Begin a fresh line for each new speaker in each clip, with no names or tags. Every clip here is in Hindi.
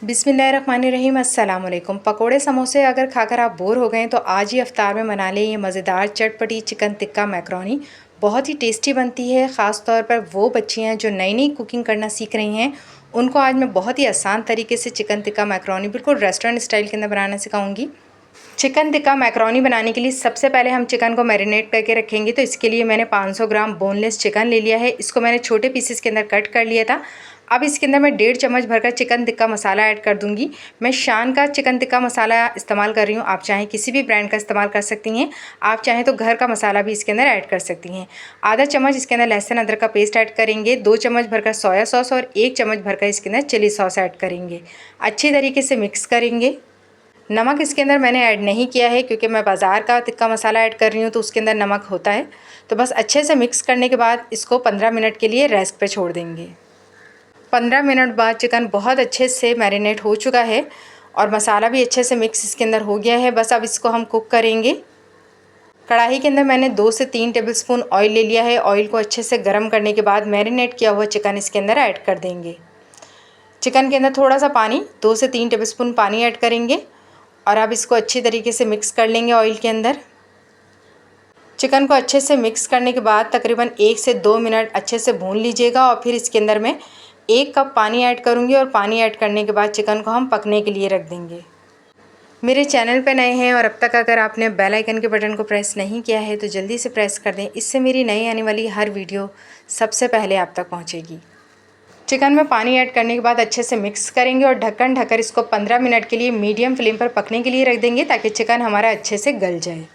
बिस्मिल्लाहिर्रहमानिर्रहीम अस्सलाम वालेकुम। पकोड़े समोसे अगर खाकर आप बोर हो गए तो आज ही इफ्तार में बना लें ये मज़ेदार चटपटी चिकन टिक्का मैकरोनी। बहुत ही टेस्टी बनती है। ख़ास तौर पर वो बच्चियाँ जो नई नई कुकिंग करना सीख रही हैं उनको आज मैं बहुत ही आसान तरीके से चिकन टिक्का मैकरोनी बिल्कुल रेस्टोरेंट स्टाइल के अंदर बनाना सिखाऊंगी। चिकन टिक्का मैकरोनी बनाने के लिए सबसे पहले हम चिकन को मैरिनेट करके रखेंगे। तो इसके लिए मैंने 500 ग्राम बोनलेस चिकन ले लिया है। इसको मैंने छोटे पीसेस के अंदर कट कर लिया था। अब इसके अंदर मैं 1.5 चम्मच भरकर चिकन टिक्का मसाला ऐड कर दूंगी। मैं शान का चिकन टिक्का मसाला इस्तेमाल कर रही हूँ। आप चाहें किसी भी ब्रांड का इस्तेमाल कर सकती हैं। आप चाहें तो घर का मसाला भी इसके अंदर ऐड कर सकती हैं। आधा चम्मच इसके अंदर लहसुन अदरक का पेस्ट ऐड करेंगे। 2 चम्मच भरकर सोया सॉस और 1 चम्मच भरकर इसके अंदर चिली सॉस ऐड करेंगे। अच्छी तरीके से मिक्स करेंगे। नमक इसके अंदर मैंने ऐड नहीं किया है क्योंकि मैं बाज़ार का टिक्का मसाला ऐड कर रही हूँ तो उसके अंदर नमक होता है। तो बस अच्छे से मिक्स करने के बाद इसको 15 मिनट के लिए रेस्ट पे छोड़ देंगे। 15 मिनट बाद चिकन बहुत अच्छे से मैरिनेट हो चुका है और मसाला भी अच्छे से मिक्स इसके अंदर हो गया है। बस अब इसको हम कुक करेंगे। कढ़ाई के अंदर मैंने 2 से 3 टेबलस्पून ऑयल ले लिया है। ऑयल को अच्छे से गर्म करने के बाद मैरिनेट किया हुआ चिकन इसके अंदर ऐड कर देंगे। चिकन के अंदर थोड़ा सा पानी 2 से 3 टेबलस्पून पानी ऐड करेंगे और अब इसको अच्छी तरीके से मिक्स कर लेंगे ऑयल के अंदर। चिकन को अच्छे से मिक्स करने के बाद तकरीबन 1 से 2 मिनट अच्छे से भून लीजिएगा और फिर इसके अंदर मैं 1 कप पानी ऐड करूँगी और पानी ऐड करने के बाद चिकन को हम पकने के लिए रख देंगे। मेरे चैनल पर नए हैं और अब तक अगर आपने बेल आइकन के बटन को प्रेस नहीं किया है तो जल्दी से प्रेस कर दें। इससे मेरी नई आने वाली हर वीडियो सबसे पहले आप तक पहुँचेगी। चिकन में पानी ऐड करने के बाद अच्छे से मिक्स करेंगे और ढक्कन ढककर इसको 15 मिनट के लिए मीडियम फ्लेम पर पकने के लिए रख देंगे ताकि चिकन हमारा अच्छे से गल जाए।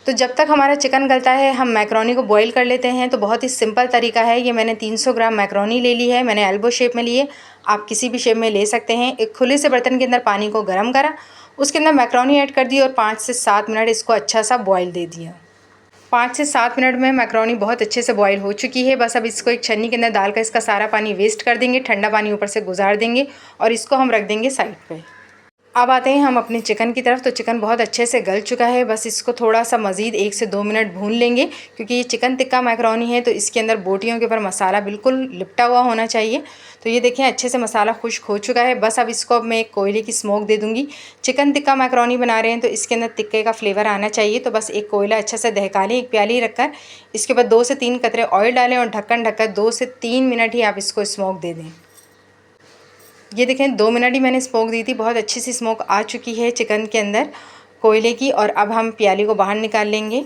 तो जब तक हमारा चिकन गलता है हम मैकरोनी को बॉईल कर लेते हैं। तो बहुत ही सिंपल तरीका है। ये मैंने 300 ग्राम मैकरोनी ले ली है। मैंने एल्बो शेप में लिए, आप किसी भी शेप में ले सकते हैं। एक खुले से बर्तन के अंदर पानी को गर्म करा, उसके अंदर मैकरोनी ऐड कर दी और 5 से 7 मिनट इसको अच्छा सा बॉयल दे दिया। 5 से 7 मिनट में मैकरोनी बहुत अच्छे से बॉईल हो चुकी है। बस अब इसको एक छन्नी के अंदर डालकर इसका सारा पानी वेस्ट कर देंगे। ठंडा पानी ऊपर से गुजार देंगे और इसको हम रख देंगे साइड पे। अब आते हैं हम अपने चिकन की तरफ। तो चिकन बहुत अच्छे से गल चुका है। बस इसको थोड़ा सा मज़ीद 1 से 2 मिनट भून लेंगे क्योंकि ये चिकन टिक्का मैकरोनी है तो इसके अंदर बोटियों के ऊपर मसाला बिल्कुल लिपटा हुआ होना चाहिए। तो ये देखें अच्छे से मसाला खुश्क हो चुका है। बस अब इसको अब मैं एक कोयले की स्मोक दे दूँगी। चिकन टिक्का मैकरोनी बना रहे हैं तो इसके अंदर टिक्के का फ्लेवर आना चाहिए। तो बस एक कोयला अच्छे से दहका लें, एक प्याली रखकर इसके बाद 2 से 3 कतरे ऑयल डालें और ढक्कन ढककर 2 से 3 मिनट ही आप इसको स्मोक दे दें। ये देखें 2 मिनट ही मैंने स्मोक दी थी। बहुत अच्छी सी स्मोक आ चुकी है चिकन के अंदर कोयले की। और अब हम प्याली को बाहर निकाल लेंगे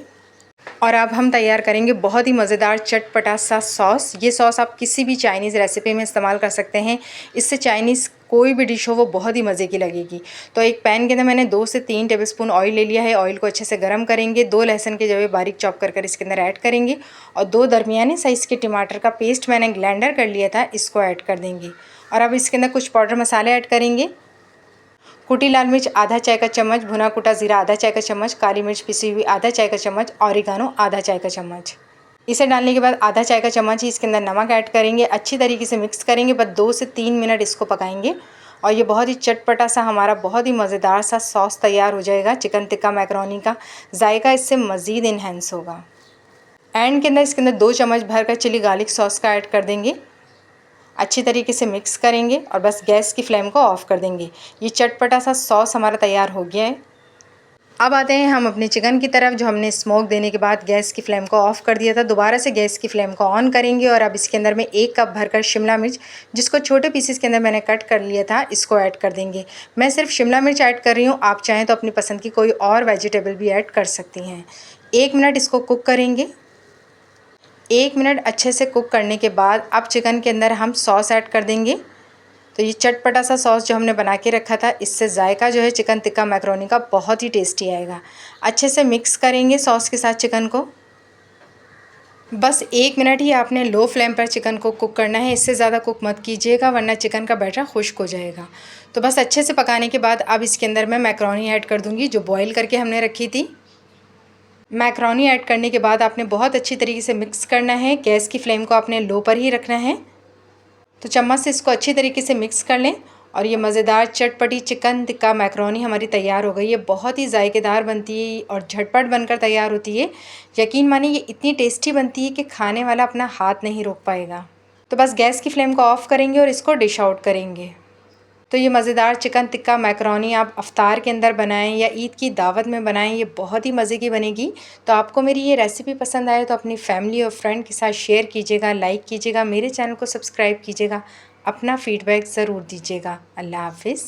और अब हम तैयार करेंगे बहुत ही मज़ेदार चटपटा सा सॉस। ये सॉस आप किसी भी चाइनीज़ रेसिपी में इस्तेमाल कर सकते हैं। इससे चाइनीज़ कोई भी डिश हो वो बहुत ही मज़े की लगेगी। तो एक पैन के अंदर मैंने 2 से 3 टेबलस्पून ऑयल ले लिया है। ऑयल को अच्छे से गर्म करेंगे। 2 लहसुन के जवे बारीक चॉप कर इसके अंदर ऐड करेंगे और 2 दरमियाने साइज़ के टमाटर का पेस्ट मैंने ग्राइंडर कर लिया था, इसको ऐड कर देंगे। और अब इसके अंदर कुछ पाउडर मसाले ऐड करेंगे। कुटी लाल मिर्च आधा चाय का चम्मच, भुना कुटा ज़ीरा आधा चाय का चम्मच, काली मिर्च पिसी हुई आधा चाय का चम्मच, ऑरिगानो आधा चाय का चम्मच। इसे डालने के बाद आधा चाय का चम्मच ही इसके अंदर नमक ऐड करेंगे। अच्छी तरीके से मिक्स करेंगे। बस 2 से 3 मिनट इसको पकाएंगे और ये बहुत ही चटपटा सा हमारा बहुत ही मज़ेदार सा सॉस तैयार हो जाएगा। चिकन टिक्का मैकरोनी का जायका इससे मज़ीद इन्हेंस होगा। एंड के अंदर इसके अंदर 2 चम्मच भरकर चिली गार्लिक सॉस का ऐड कर देंगे। अच्छी तरीके से मिक्स करेंगे और बस गैस की फ्लेम को ऑफ़ कर देंगे। ये चटपटा सा सॉस हमारा तैयार हो गया है। अब आते हैं हम अपने चिकन की तरफ जो हमने स्मोक देने के बाद गैस की फ्लेम को ऑफ़ कर दिया था। दोबारा से गैस की फ्लेम को ऑन करेंगे और अब इसके अंदर में 1 कप भरकर शिमला मिर्च जिसको छोटे पीसेस के अंदर मैंने कट कर लिया था इसको ऐड कर देंगे। मैं सिर्फ शिमला मिर्च ऐड कर रही हूँ, आप चाहें तो अपनी पसंद की कोई और वेजिटेबल भी ऐड कर सकती हैं। 1 मिनट इसको कुक करेंगे। 1 मिनट अच्छे से कुक करने के बाद अब चिकन के अंदर हम सॉस ऐड कर देंगे। तो ये चटपटा सा सॉस जो हमने बना के रखा था इससे जायका जो है चिकन टिक्का मैकरोनी का बहुत ही टेस्टी आएगा। अच्छे से मिक्स करेंगे सॉस के साथ चिकन को। बस 1 मिनट ही आपने लो फ्लेम पर चिकन को कुक करना है। इससे ज़्यादा कुक मत कीजिएगा वरना चिकन का बैटर खुश्क हो जाएगा। तो बस अच्छे से पकाने के बाद अब इसके अंदर मैं मैकरोनी ऐड कर दूँगी जो बॉयल करके हमने रखी थी। मैकरोनी ऐड करने के बाद आपने बहुत अच्छी तरीके से मिक्स करना है। गैस की फ्लेम को आपने लो पर ही रखना है। तो चम्मच से इसको अच्छी तरीके से मिक्स कर लें और ये मज़ेदार चटपटी चिकन टिक्का मैकरोनी हमारी तैयार हो गई है। बहुत ही जायकेदार बनती है और झटपट बनकर तैयार होती है। यकीन मानिए ये इतनी टेस्टी बनती है कि खाने वाला अपना हाथ नहीं रोक पाएगा। तो बस गैस की फ्लेम को ऑफ़ करेंगे और इसको डिश आउट करेंगे। तो ये मज़ेदार चिकन टिक्का मैकरोनी आप इफ्तार के अंदर बनाएं या ईद की दावत में बनाएं, ये बहुत ही मज़े की बनेगी। तो आपको मेरी ये रेसिपी पसंद आए तो अपनी फैमिली और फ्रेंड के साथ शेयर कीजिएगा, लाइक कीजिएगा, मेरे चैनल को सब्सक्राइब कीजिएगा, अपना फ़ीडबैक ज़रूर दीजिएगा। अल्लाह हाफ़िज़।